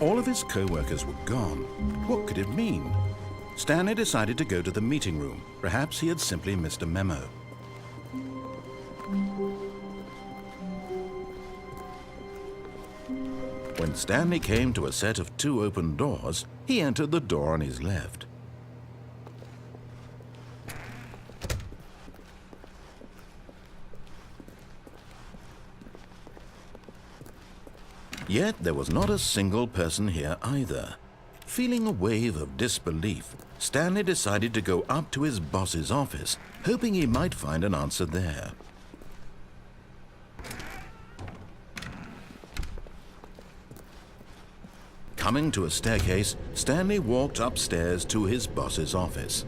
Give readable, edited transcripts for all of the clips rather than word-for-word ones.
All of his co-workers were gone. What could it mean? Stanley decided to go to the meeting room. Perhaps he had simply missed a memo. When Stanley came to a set of 2 open doors, he entered the door on his left. Yet there was not a single person here either. Feeling a wave of disbelief, Stanley decided to go up to his boss's office, hoping he might find an answer there. Coming to a staircase, Stanley walked upstairs to his boss's office.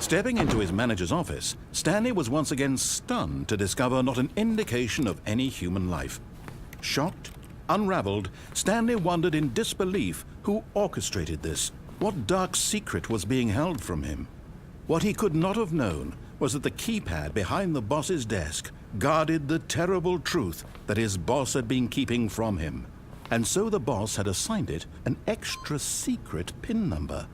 Stepping into his manager's office, Stanley was once again stunned to discover not an indication of any human life. Shocked, unraveled, Stanley wondered in disbelief who orchestrated this. What dark secret was being held from him? What he could not have known was that the keypad behind the boss's desk guarded the terrible truth that his boss had been keeping from him. And so the boss had assigned it an extra secret PIN number,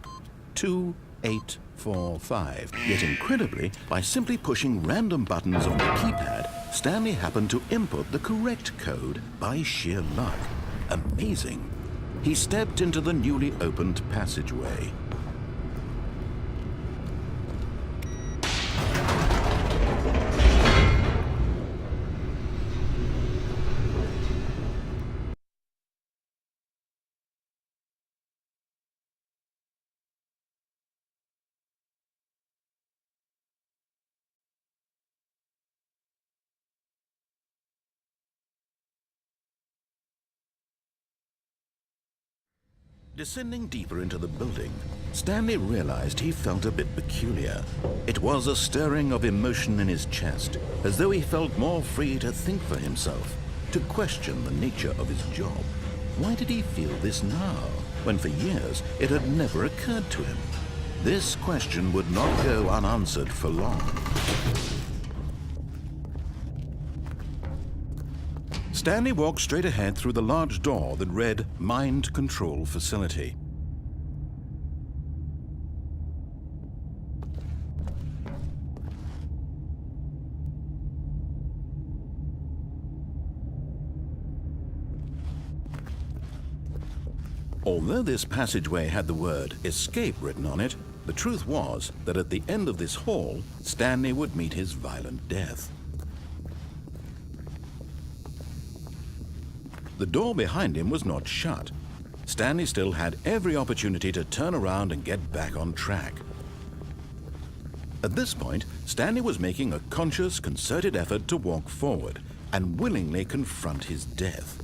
2845. Yet incredibly, by simply pushing random buttons on the keypad, Stanley happened to input the correct code by sheer luck. Amazing. He stepped into the newly opened passageway. Descending deeper into the building, Stanley realized he felt a bit peculiar. It was a stirring of emotion in his chest, as though he felt more free to think for himself, to question the nature of his job. Why did he feel this now, when for years it had never occurred to him? This question would not go unanswered for long. Stanley walked straight ahead through the large door that read Mind Control Facility. Although this passageway had the word Escape written on it, the truth was that at the end of this hall, Stanley would meet his violent death. The door behind him was not shut. Stanley still had every opportunity to turn around and get back on track. At this point, Stanley was making a conscious, concerted effort to walk forward and willingly confront his death.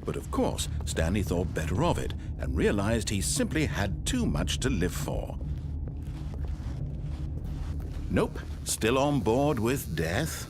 But of course, Stanley thought better of it and realized he simply had too much to live for. Nope, still on board with death.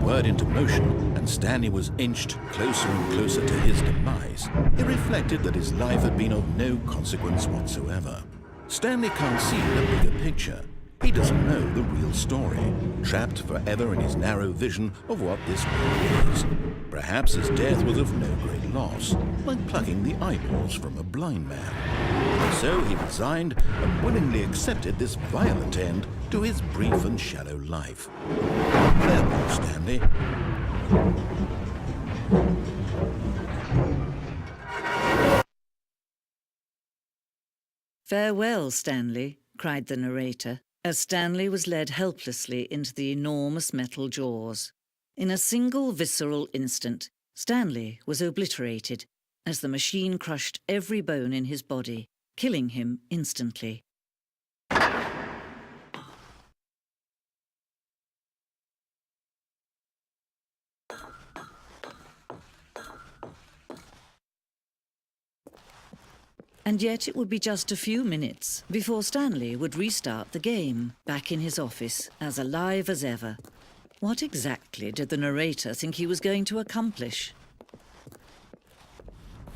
word into motion and Stanley was inched closer and closer to his demise, he reflected that his life had been of no consequence whatsoever. Stanley can't see the bigger picture. He doesn't know the real story, trapped forever in his narrow vision of what this world is. Perhaps his death was of no great loss, like plucking the eyeballs from a blind man. And so he resigned and willingly accepted this violent end to his brief and shallow life. Farewell, Stanley. "Farewell, Stanley," cried the narrator, as Stanley was led helplessly into the enormous metal jaws. In a single visceral instant, Stanley was obliterated as the machine crushed every bone in his body, killing him instantly. And yet it would be just a few minutes before Stanley would restart the game, back in his office, as alive as ever. What exactly did the narrator think he was going to accomplish?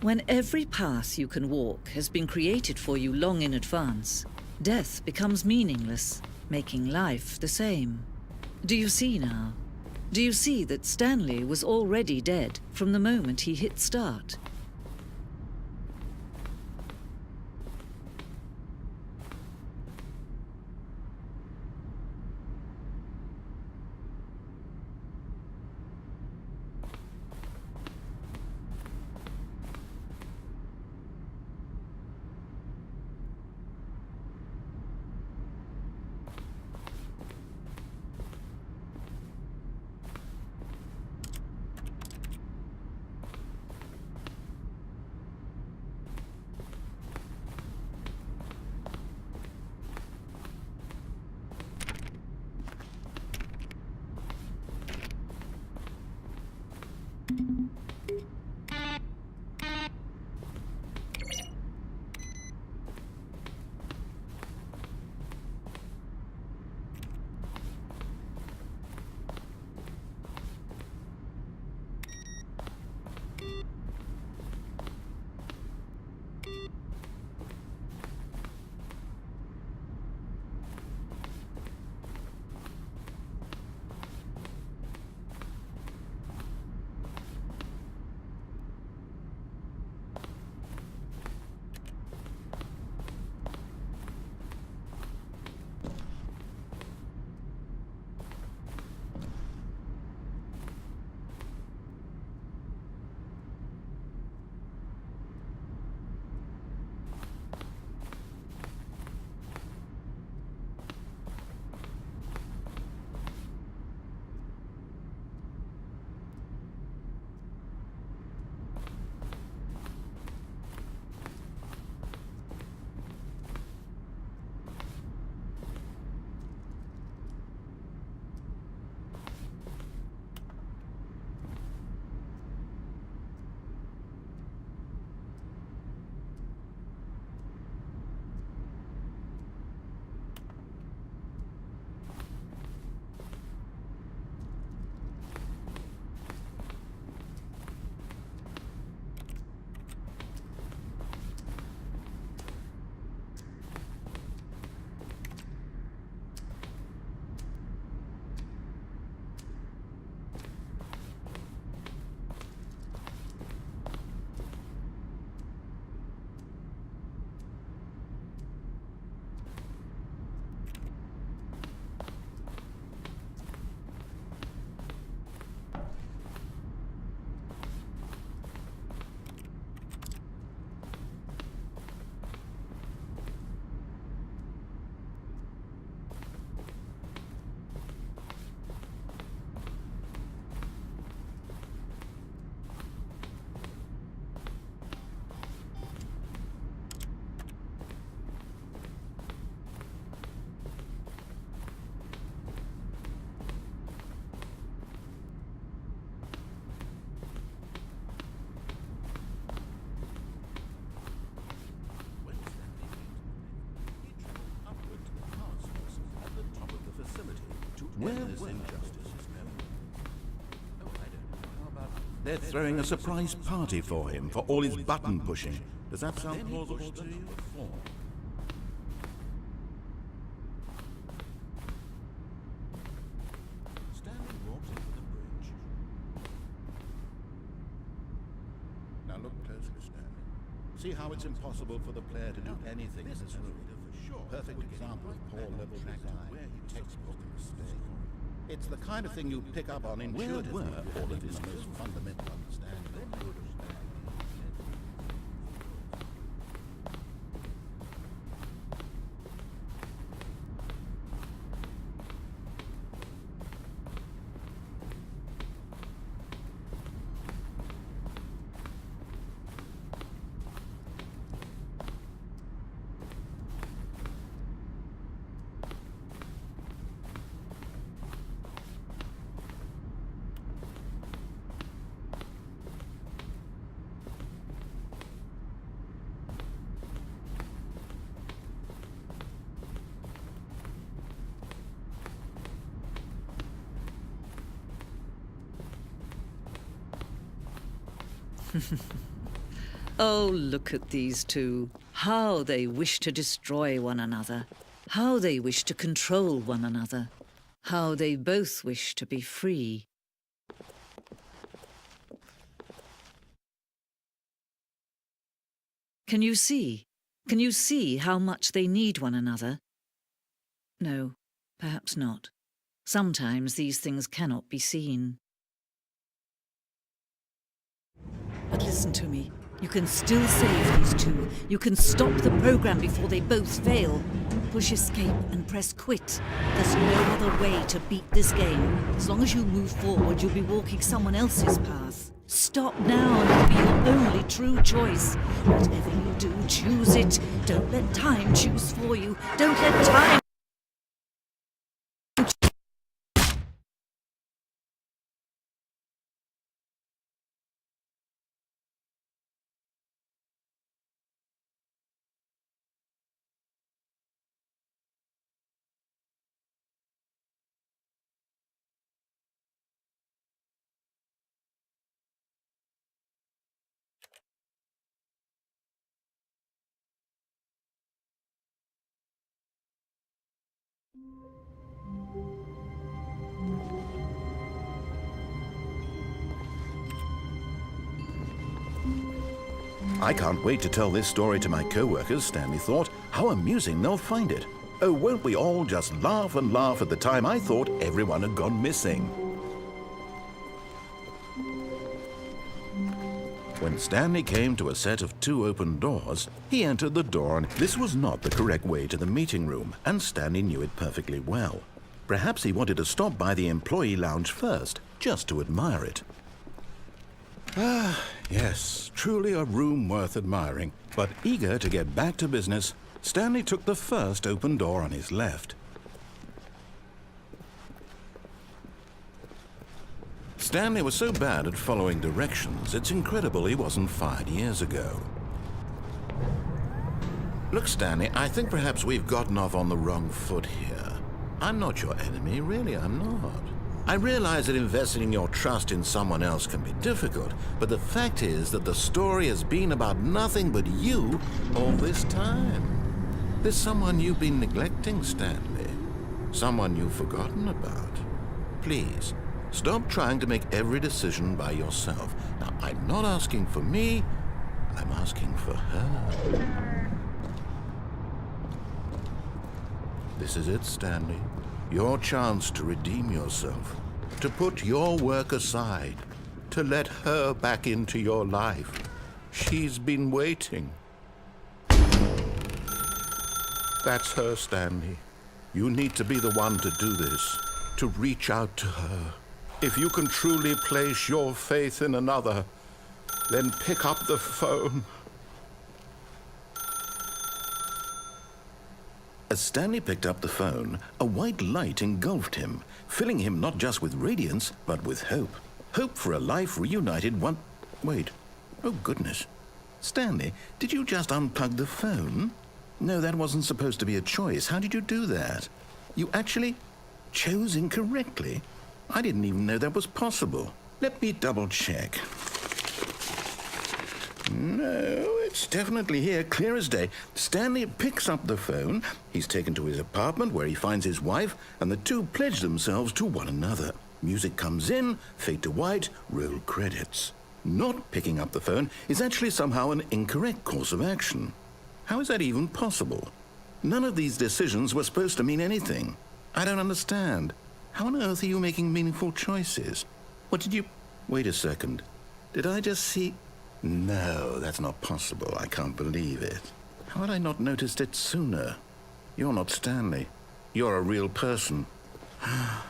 When every path you can walk has been created for you long in advance, death becomes meaningless, making life the same. Do you see now? Do you see that Stanley was already dead from the moment he hit start? Where this injustice is known. They're throwing a surprise party for him for all his button pushing. Does that sound plausible to you? Stanley walks into the bridge. Now look closely, Stanley. See how it's impossible for the player to do anything in this room. Perfect example of poor level design, textbook mistake. It's the kind of thing you pick up on intuitively. Where were all of his most fundamental understanding? Oh, look at these two. How they wish to destroy one another. How they wish to control one another. How they both wish to be free. Can you see? Can you see how much they need one another? No, perhaps not. Sometimes these things cannot be seen. But listen to me. You can still save these two. You can stop the program before they both fail. Push escape and press quit. There's no other way to beat this game. As long as you move forward, you'll be walking someone else's path. Stop now and it'll be your only true choice. Whatever you do, choose it. Don't let time choose for you. Don't let time... I can't wait to tell this story to my co-workers, Stanley thought. How amusing they'll find it. Oh, won't we all just laugh and laugh at the time I thought everyone had gone missing. When Stanley came to a set of 2 open doors, he entered the door, and this was not the correct way to the meeting room, and Stanley knew it perfectly well. Perhaps he wanted to stop by the employee lounge first, just to admire it. Ah, yes, truly a room worth admiring. But eager to get back to business, Stanley took the first open door on his left. Stanley was so bad at following directions, it's incredible he wasn't fired years ago. Look, Stanley, I think perhaps we've gotten off on the wrong foot here. I'm not your enemy, really, I'm not. I realize that investing your trust in someone else can be difficult, but the fact is that the story has been about nothing but you all this time. There's someone you've been neglecting, Stanley. Someone you've forgotten about. Please, stop trying to make every decision by yourself. Now, I'm not asking for me, I'm asking for her. This is it, Stanley. Your chance to redeem yourself, to put your work aside, to let her back into your life. She's been waiting. That's her, Stanley. You need to be the one to do this, to reach out to her. If you can truly place your faith in another, then pick up the phone. As Stanley picked up the phone, a white light engulfed him, filling him not just with radiance, but with hope. Hope for a life reunited one... Wait. Oh, goodness. Stanley, did you just unplug the phone? No, that wasn't supposed to be a choice. How did you do that? You actually chose incorrectly? I didn't even know that was possible. Let me double check. No, it's definitely here, clear as day. Stanley picks up the phone. He's taken to his apartment where he finds his wife, and the two pledge themselves to one another. Music comes in, fade to white, roll credits. Not picking up the phone is actually somehow an incorrect course of action. How is that even possible? None of these decisions were supposed to mean anything. I don't understand. How on earth are you making meaningful choices? What did you... Wait a second. Did I just see... No, that's not possible. I can't believe it. How had I not noticed it sooner? You're not Stanley. You're a real person. I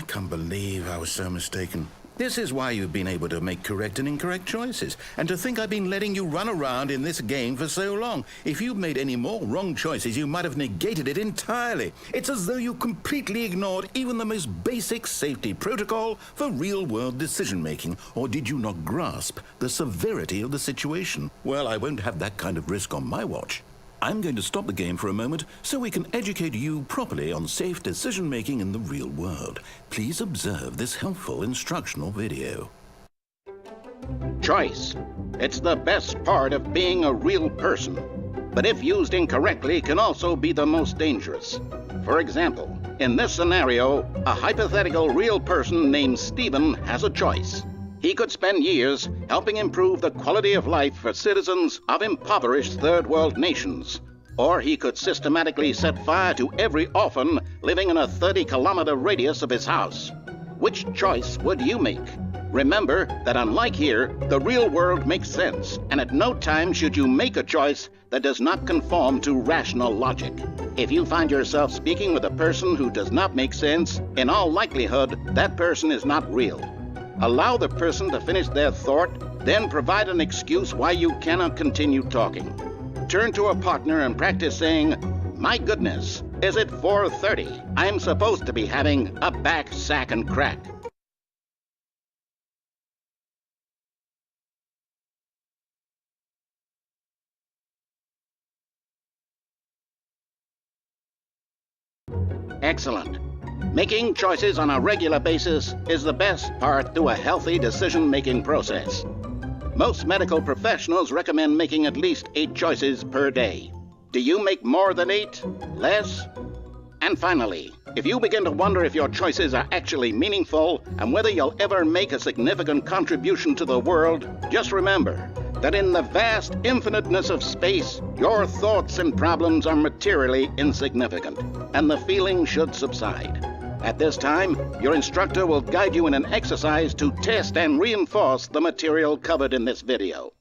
can't believe I was so mistaken. This is why you've been able to make correct and incorrect choices. And to think I've been letting you run around in this game for so long. If you'd made any more wrong choices, you might have negated it entirely. It's as though you completely ignored even the most basic safety protocol for real-world decision-making. Or did you not grasp the severity of the situation? Well, I won't have that kind of risk on my watch. I'm going to stop the game for a moment so we can educate you properly on safe decision-making in the real world. Please observe this helpful instructional video. Choice. It's the best part of being a real person, but if used incorrectly can also be the most dangerous. For example, in this scenario, a hypothetical real person named Stephen has a choice. He could spend years helping improve the quality of life for citizens of impoverished third world nations. Or he could systematically set fire to every orphan living in a 30-kilometer radius of his house. Which choice would you make? Remember that unlike here, the real world makes sense, and at no time should you make a choice that does not conform to rational logic. If you find yourself speaking with a person who does not make sense, in all likelihood, that person is not real. Allow the person to finish their thought, then provide an excuse why you cannot continue talking. Turn to a partner and practice saying, "My goodness, is it 4:30? I'm supposed to be having a back, sack, and crack." Excellent. Making choices on a regular basis is the best part to a healthy decision-making process. Most medical professionals recommend making at least 8 choices per day. Do you make more than 8? Less? And finally, if you begin to wonder if your choices are actually meaningful and whether you'll ever make a significant contribution to the world, just remember that in the vast infiniteness of space, your thoughts and problems are materially insignificant, and the feeling should subside. At this time, your instructor will guide you in an exercise to test and reinforce the material covered in this video.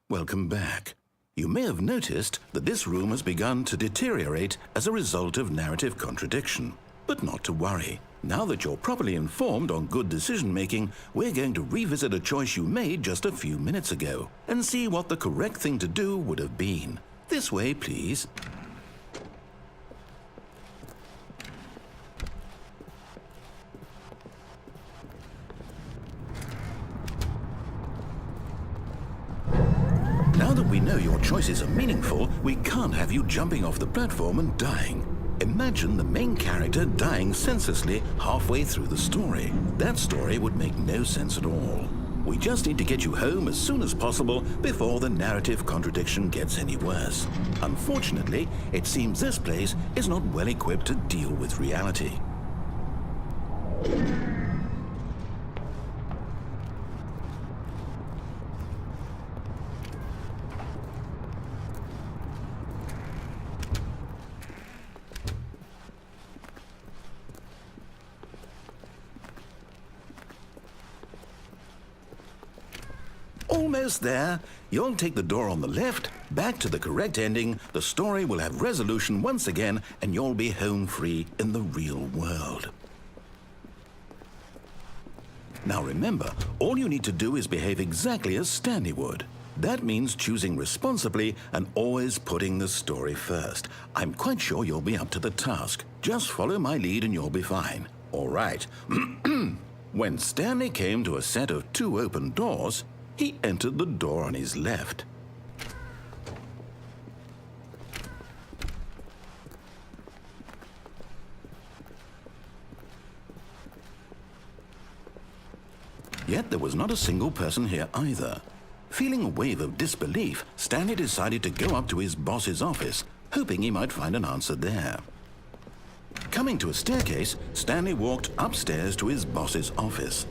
Welcome back. You may have noticed that this room has begun to deteriorate as a result of narrative contradiction. But not to worry. Now that you're properly informed on good decision-making, we're going to revisit a choice you made just a few minutes ago and see what the correct thing to do would have been. This way, please. Now that we know your choices are meaningful, we can't have you jumping off the platform and dying. Imagine the main character dying senselessly halfway through the story. That story would make no sense at all. We just need to get you home as soon as possible before the narrative contradiction gets any worse. Unfortunately, it seems this place is not well equipped to deal with reality. Almost there. You'll take the door on the left, back to the correct ending, the story will have resolution once again, and you'll be home free in the real world. Now remember, all you need to do is behave exactly as Stanley would. That means choosing responsibly and always putting the story first. I'm quite sure you'll be up to the task. Just follow my lead and you'll be fine. All right. When Stanley came to a set of 2 open doors, he entered the door on his left. Yet there was not a single person here either. Feeling a wave of disbelief, Stanley decided to go up to his boss's office, hoping he might find an answer there. Coming to a staircase, Stanley walked upstairs to his boss's office.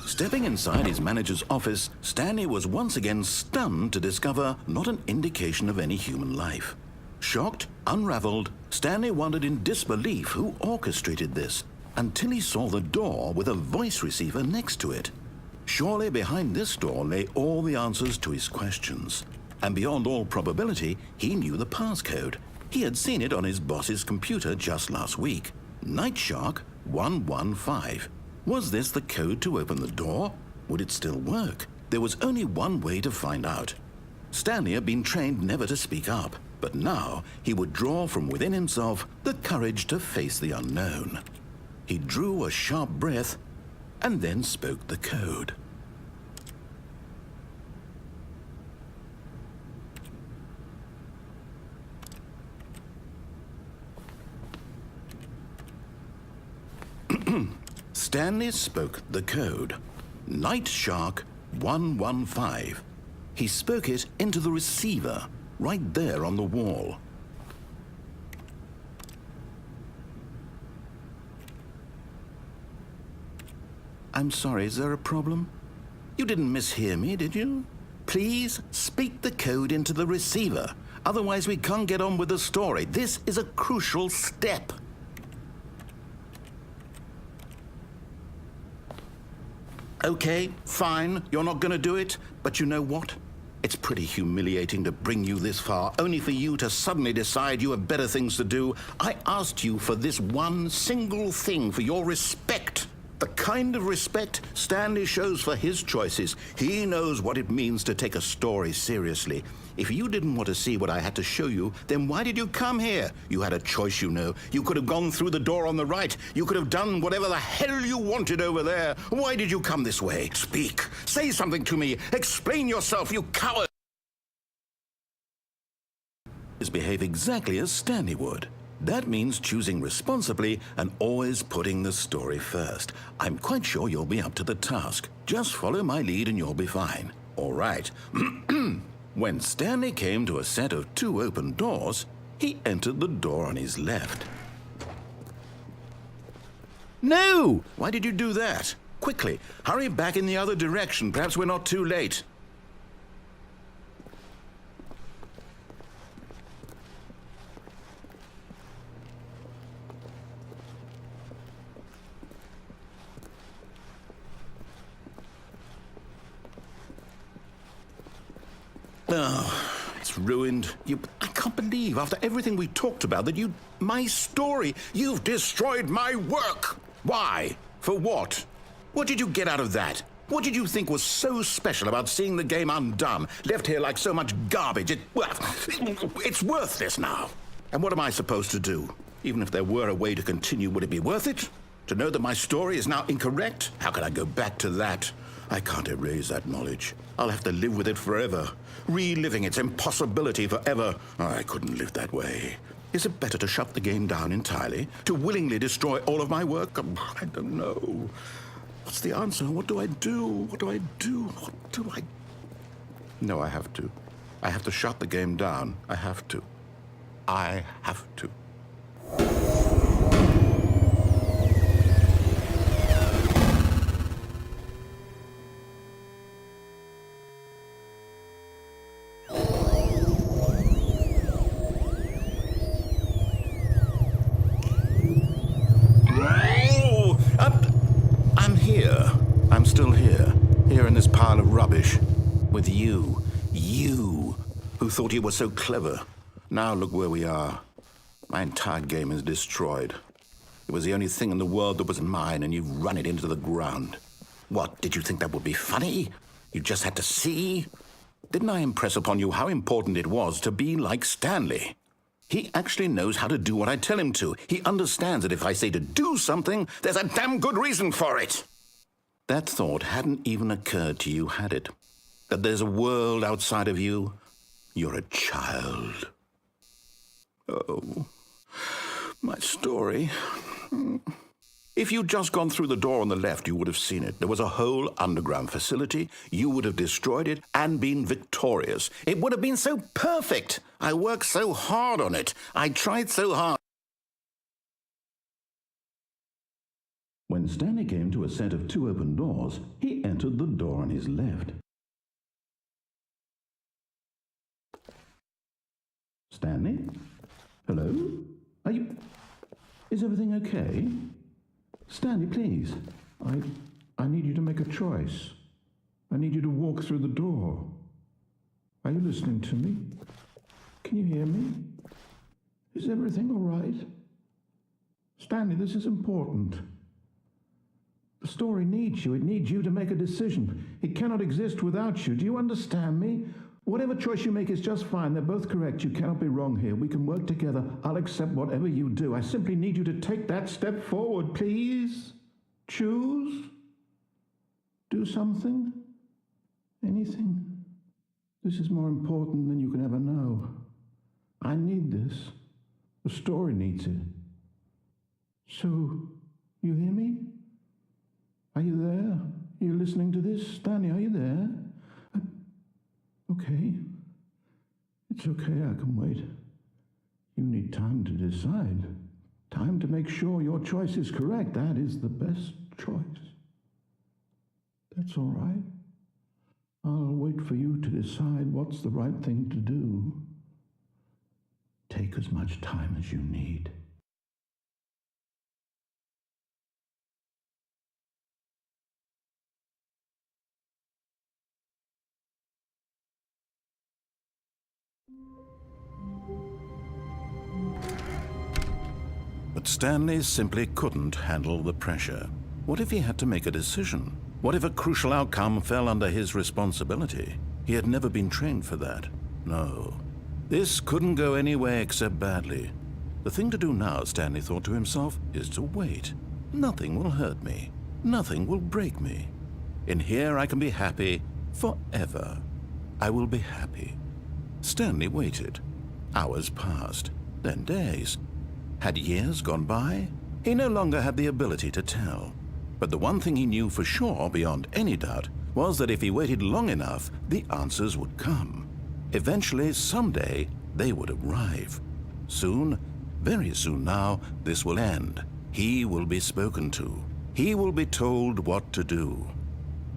Stepping inside his manager's office, Stanley was once again stunned to discover not an indication of any human life. Shocked, unraveled, Stanley wondered in disbelief who orchestrated this, until he saw the door with a voice receiver next to it. Surely behind this door lay all the answers to his questions. And beyond all probability, he knew the passcode. He had seen it on his boss's computer just last week. Night Shark 115. Was this the code to open the door? Would it still work? There was only one way to find out. Stanley had been trained never to speak up, but now he would draw from within himself the courage to face the unknown. He drew a sharp breath and then spoke the code. Stanley spoke the code. Night Shark 115. He spoke it into the receiver, right there on the wall. I'm sorry, is there a problem? You didn't mishear me, did you? Please speak the code into the receiver. Otherwise, we can't get on with the story. This is a crucial step. Okay, fine, you're not going to do it, but you know what? It's pretty humiliating to bring you this far, only for you to suddenly decide you have better things to do. I asked you for this one single thing, for your respect. The kind of respect Stanley shows for his choices. He knows what it means to take a story seriously. If you didn't want to see what I had to show you, then why did you come here? You had a choice, you know. You could have gone through the door on the right. You could have done whatever the hell you wanted over there. Why did you come this way? Speak. Say something to me. Explain yourself, you coward. Behave exactly as Stanley would. That means choosing responsibly and always putting the story first. I'm quite sure you'll be up to the task. Just follow my lead and you'll be fine. All right. When Stanley came to a set of 2 open doors, he entered the door on his left. No! Why did you do that? Quickly, hurry back in the other direction. Perhaps we're not too late. Oh, it's ruined. I can't believe, after everything we talked about, that my story, you've destroyed my work. Why? For what? What did you get out of that? What did you think was so special about seeing the game undone, left here like so much garbage? It's worthless now. And what am I supposed to do? Even if there were a way to continue, would it be worth it? To know that my story is now incorrect? How can I go back to that? I can't erase that knowledge. I'll have to live with it forever, reliving its impossibility forever. I couldn't live that way. Is it better to shut the game down entirely? To willingly destroy all of my work? I don't know. What's the answer? What do I do? What do I do? What do I... No, I have to. I have to shut the game down. I have to. I have to. I'm still here in this pile of rubbish, with you who thought you were so clever. Now look where we are. My entire game is destroyed. It was the only thing in the world that was mine, and you've run it into the ground. What, did you think that would be funny? You just had to see? Didn't I impress upon you how important it was to be like Stanley? He actually knows how to do what I tell him to. He understands that if I say to do something, there's a damn good reason for it. That thought hadn't even occurred to you, had it? That there's a world outside of you? You're a child. Oh, my story. If you'd just gone through the door on the left, you would have seen it. There was a whole underground facility. You would have destroyed it and been victorious. It would have been so perfect. I worked so hard on it. I tried so hard. When Stanley came to a set of 2 open doors, he entered the door on his left. Stanley? Hello? Is everything okay? Stanley, please. I need you to make a choice. I need you to walk through the door. Are you listening to me? Can you hear me? Is everything all right? Stanley, this is important. The story needs you. It needs you to make a decision. It cannot exist without you. Do you understand me? Whatever choice you make is just fine. They're both correct. You cannot be wrong here. We can work together. I'll accept whatever you do. I simply need you to take that step forward, please. Choose. Do something. Anything. This is more important than you can ever know. I need this. The story needs it. So, you hear me? Are you there? Are you listening to this? Stanley, are you there? Okay. It's okay, I can wait. You need time to decide. Time to make sure your choice is correct. That is the best choice. That's all right. I'll wait for you to decide what's the right thing to do. Take as much time as you need. But Stanley simply couldn't handle the pressure. What if he had to make a decision? What if a crucial outcome fell under his responsibility? He had never been trained for that. No. This couldn't go any way except badly. The thing to do now, Stanley thought to himself, is to wait. Nothing will hurt me. Nothing will break me. In here I can be happy forever. I will be happy. Stanley waited. Hours passed, then days. Had years gone by? He no longer had the ability to tell. But the one thing he knew for sure, beyond any doubt, was that if he waited long enough, the answers would come. Eventually, someday, they would arrive. Soon, very soon now, this will end. He will be spoken to. He will be told what to do.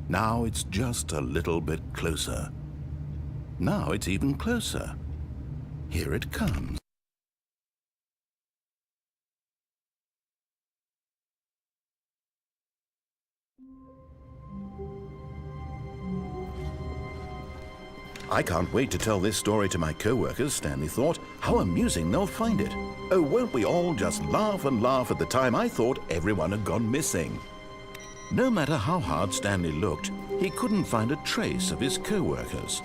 Now it's just a little bit closer. Now it's even closer. Here it comes. I can't wait to tell this story to my co-workers, Stanley thought. How amusing they'll find it. Oh, won't we all just laugh and laugh at the time I thought everyone had gone missing. No matter how hard Stanley looked, he couldn't find a trace of his co-workers.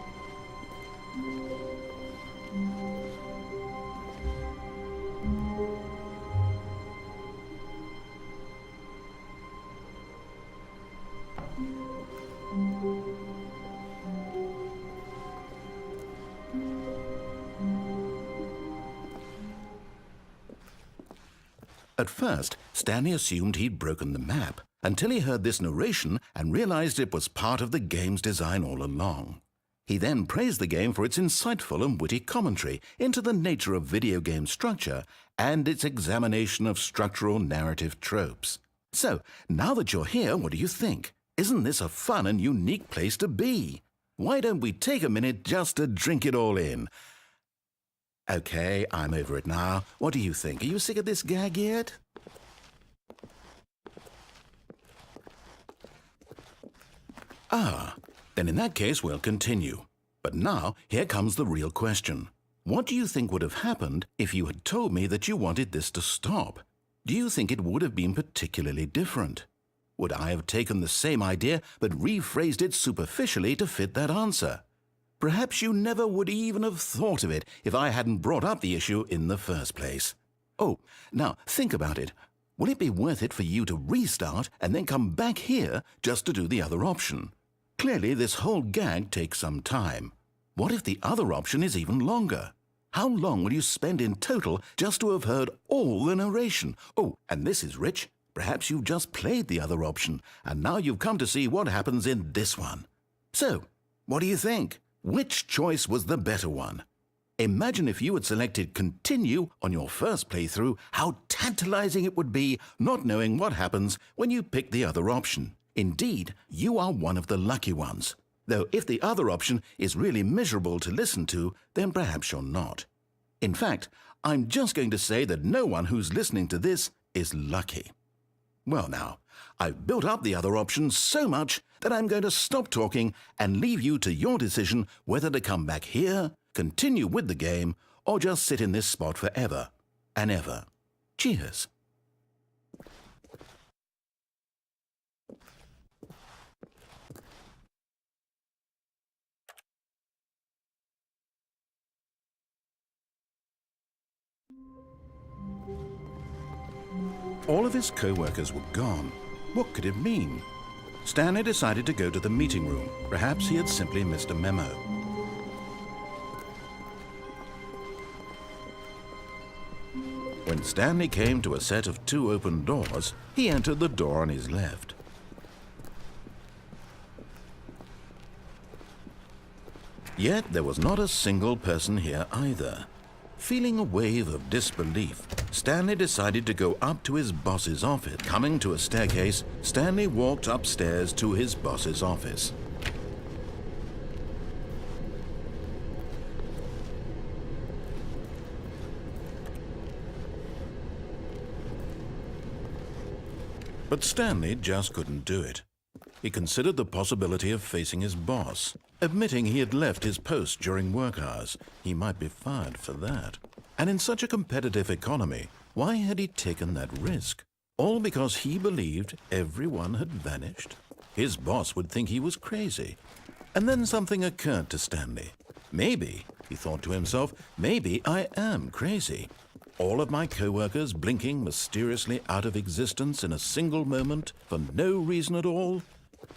At first, Stanley assumed he'd broken the map, until he heard this narration and realized it was part of the game's design all along. He then praised the game for its insightful and witty commentary into the nature of video game structure and its examination of structural narrative tropes. So, now that you're here, what do you think? Isn't this a fun and unique place to be? Why don't we take a minute just to drink it all in? Okay, I'm over it now. What do you think? Are you sick of this gag yet? Ah, then in that case we'll continue. But now, here comes the real question. What do you think would have happened if you had told me that you wanted this to stop? Do you think it would have been particularly different? Would I have taken the same idea but rephrased it superficially to fit that answer? Perhaps you never would even have thought of it if I hadn't brought up the issue in the first place. Oh, now think about it. Will it be worth it for you to restart and then come back here just to do the other option? Clearly, this whole gag takes some time. What if the other option is even longer? How long will you spend in total just to have heard all the narration? Oh, and this is rich. Perhaps you've just played the other option, and now you've come to see what happens in this one. So, what do you think? Which choice was the better one? Imagine if you had selected Continue on your first playthrough, how tantalizing it would be not knowing what happens when you pick the other option. Indeed, you are one of the lucky ones. Though if the other option is really miserable to listen to, then perhaps you're not. In fact, I'm just going to say that no one who's listening to this is lucky. Well now, I've built up the other option so much that I'm going to stop talking and leave you to your decision whether to come back here, continue with the game, or just sit in this spot forever and ever. Cheers. All of his co-workers were gone. What could it mean? Stanley decided to go to the meeting room. Perhaps he had simply missed a memo. When Stanley came to a set of 2 open doors, he entered the door on his left. Yet there was not a single person here either. Feeling a wave of disbelief, Stanley decided to go up to his boss's office. Coming to a staircase, Stanley walked upstairs to his boss's office. But Stanley just couldn't do it. He considered the possibility of facing his boss. Admitting he had left his post during work hours, he might be fired for that. And in such a competitive economy, why had he taken that risk? All because he believed everyone had vanished? His boss would think he was crazy. And then something occurred to Stanley. Maybe, he thought to himself, maybe I am crazy. All of my co-workers blinking mysteriously out of existence in a single moment for no reason at all?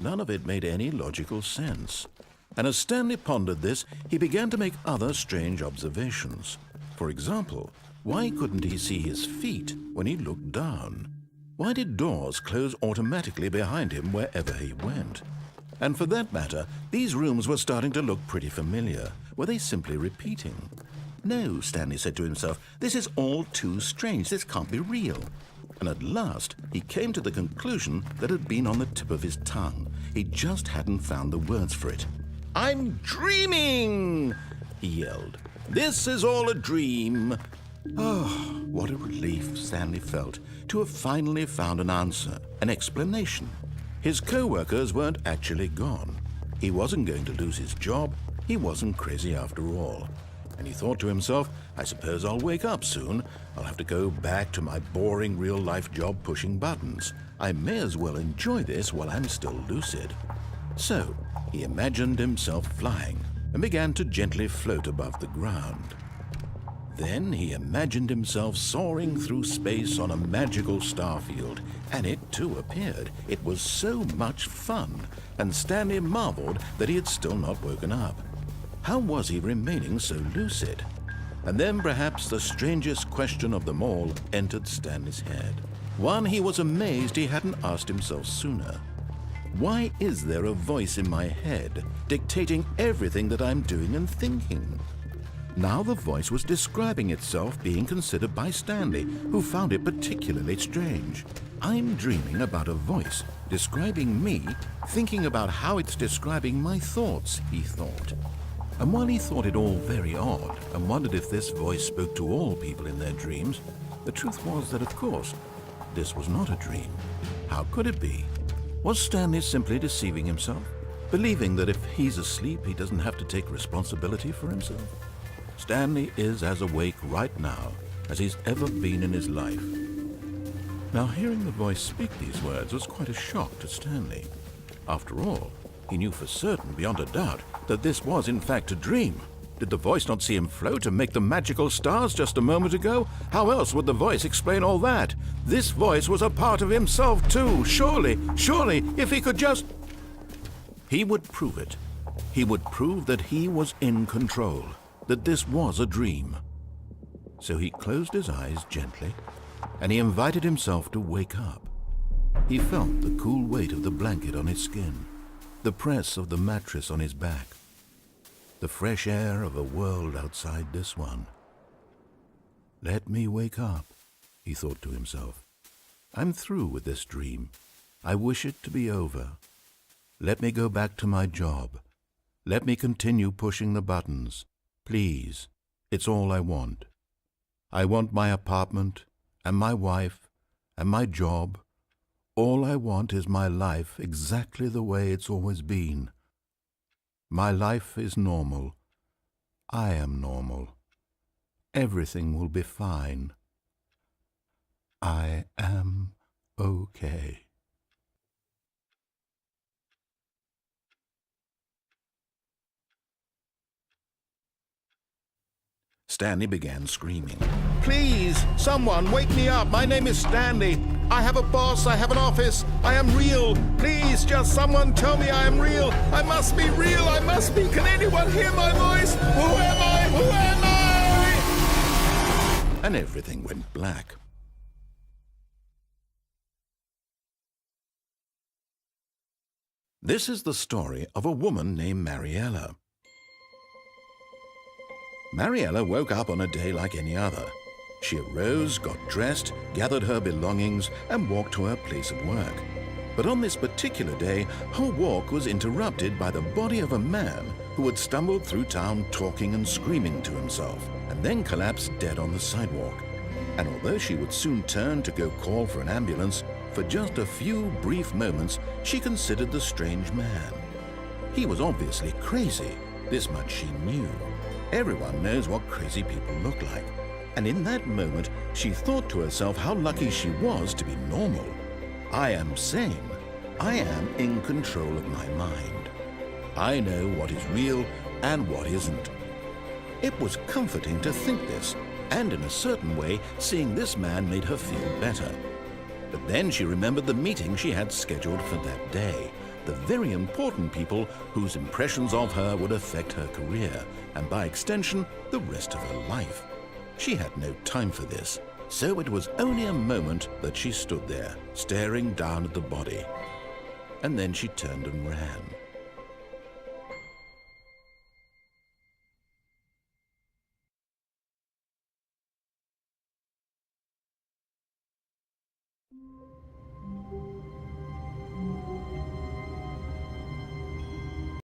None of it made any logical sense. And as Stanley pondered this, he began to make other strange observations. For example, why couldn't he see his feet when he looked down? Why did doors close automatically behind him wherever he went? And for that matter, these rooms were starting to look pretty familiar. Were they simply repeating? No, Stanley said to himself, this is all too strange. This can't be real. And at last, he came to the conclusion that had been on the tip of his tongue. He just hadn't found the words for it. "I'm dreaming!" he yelled. "This is all a dream." Oh, what a relief Stanley felt to have finally found an answer, an explanation. His co-workers weren't actually gone. He wasn't going to lose his job. He wasn't crazy after all. And he thought to himself, I suppose I'll wake up soon. I'll have to go back to my boring real-life job pushing buttons. I may as well enjoy this while I'm still lucid. So, he imagined himself flying and began to gently float above the ground. Then he imagined himself soaring through space on a magical starfield, and it too appeared. It was so much fun, and Stanley marveled that he had still not woken up. How was he remaining so lucid? And then perhaps the strangest question of them all entered Stanley's head. One he was amazed he hadn't asked himself sooner. Why is there a voice in my head dictating everything that I'm doing and thinking? Now the voice was describing itself being considered by Stanley, who found it particularly strange. I'm dreaming about a voice describing me, thinking about how it's describing my thoughts, he thought. And while he thought it all very odd and wondered if this voice spoke to all people in their dreams, the truth was that, of course, this was not a dream. How could it be? Was Stanley simply deceiving himself, believing that if he's asleep, he doesn't have to take responsibility for himself? Stanley is as awake right now as he's ever been in his life. Now, hearing the voice speak these words was quite a shock to Stanley. After all, he knew for certain, beyond a doubt, that this was in fact a dream. Did the voice not see him float and make the magical stars just a moment ago? How else would the voice explain all that? This voice was a part of himself too. Surely, if he could just... He would prove it. He would prove that he was in control, that this was a dream. So he closed his eyes gently, and he invited himself to wake up. He felt the cool weight of the blanket on his skin, the press of the mattress on his back, the fresh air of a world outside this one. Let me wake up, he thought to himself. I'm through with this dream. I wish it to be over. Let me go back to my job. Let me continue pushing the buttons. Please, it's all I want. I want my apartment, and my wife, and my job. All I want is my life exactly the way it's always been. My life is normal. I am normal. Everything will be fine. I am okay. Stanley began screaming. Please, someone, wake me up. My name is Stanley. I have a boss. I have an office. I am real. Please, just someone tell me I am real. I must be real. I must be. Can anyone hear my voice? Who am I? Who am I? And everything went black. This is the story of a woman named Mariella. Mariella woke up on a day like any other. She arose, got dressed, gathered her belongings, and walked to her place of work. But on this particular day, her walk was interrupted by the body of a man who had stumbled through town talking and screaming to himself, and then collapsed dead on the sidewalk. And although she would soon turn to go call for an ambulance, for just a few brief moments she considered the strange man. He was obviously crazy, this much she knew. Everyone knows what crazy people look like. And in that moment, she thought to herself how lucky she was to be normal. I am sane. I am in control of my mind. I know what is real and what isn't. It was comforting to think this, and in a certain way, seeing this man made her feel better. But then she remembered the meeting she had scheduled for that day. The very important people whose impressions of her would affect her career, and by extension, the rest of her life. She had no time for this, so it was only a moment that she stood there, staring down at the body. And then she turned and ran.